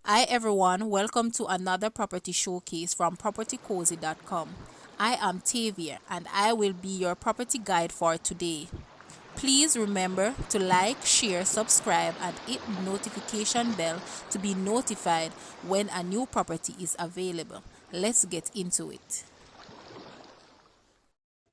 Hi everyone, welcome to another property showcase from PropertyCozy.com. I am Tavia and I will be your property guide for today. Please remember to like, share, subscribe and hit the notification bell to be notified when a new property is available. Let's get into it.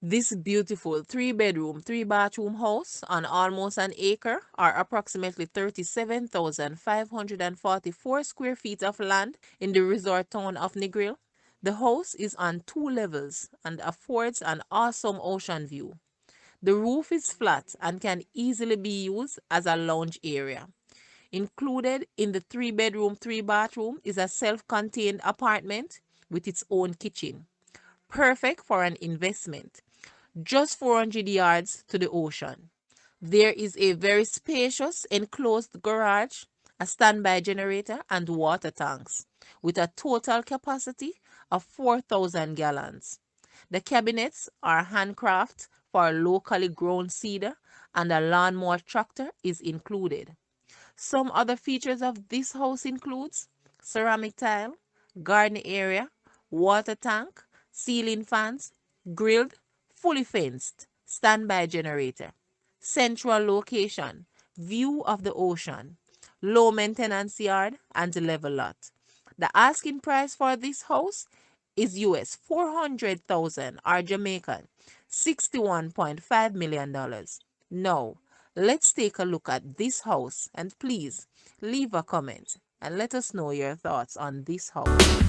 This beautiful 3 bedroom, 3 bathroom house on almost an acre or approximately 37,544 square feet of land in the resort town of Negril. The house is on 2 levels and affords an awesome ocean view. The roof is flat and can easily be used as a lounge area. Included in the 3 bedroom, 3 bathroom is a self-contained apartment with its own kitchen. Perfect for an investment just 400 yards to the ocean. There is a very spacious enclosed garage, a standby generator, and water tanks with a total capacity of 4,000 gallons. The cabinets are handcraft for locally grown cedar, and a lawnmower tractor is included. Some other features of this house includes ceramic tile, garden area, water tank, ceiling fans, grilled, fully fenced, standby generator, central location, view of the ocean, low maintenance yard, and level lot. The asking price for this house is US 400,000 or Jamaican $61.5 million. Now, let's take a look at this house and please leave a comment and let us know your thoughts on this house.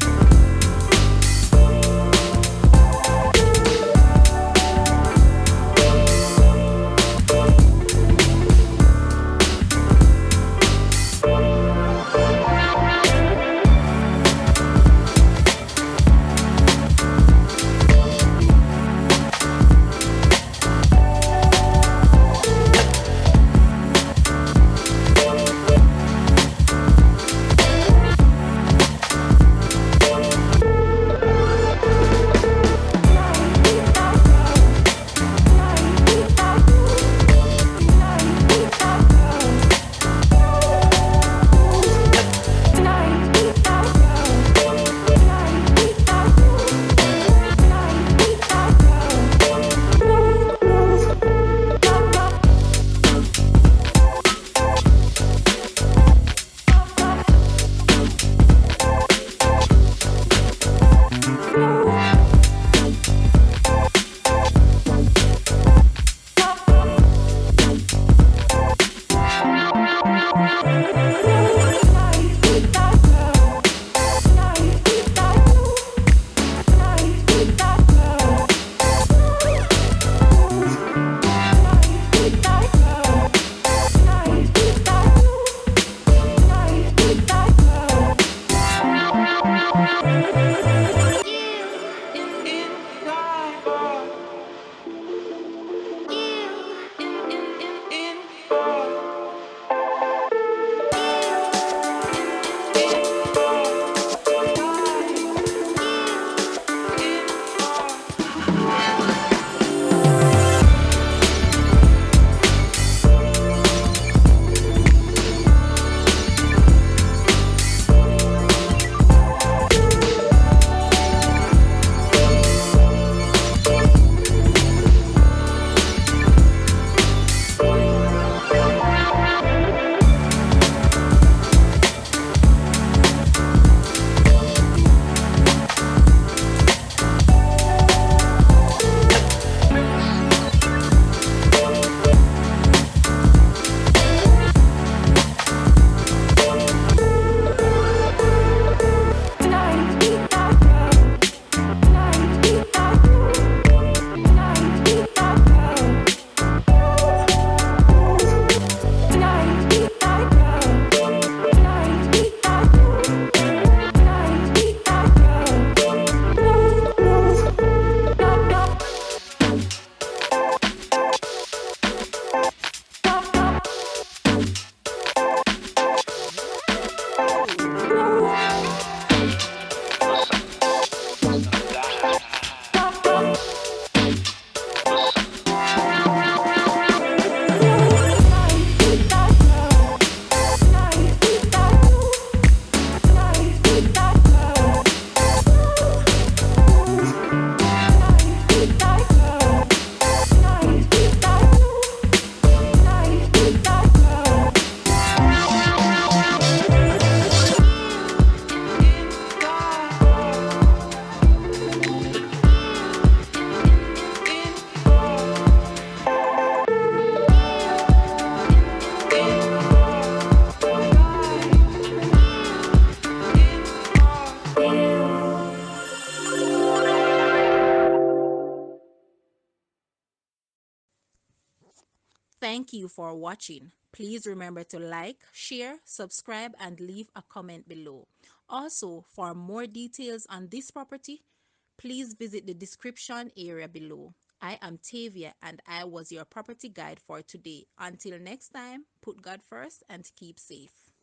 Thank you for watching. Please remember to like, share, subscribe, and leave a comment below. Also, for more details on this property, please visit the description area below. I am Tavia and I was your property guide for today. Until next time, put God first and keep safe.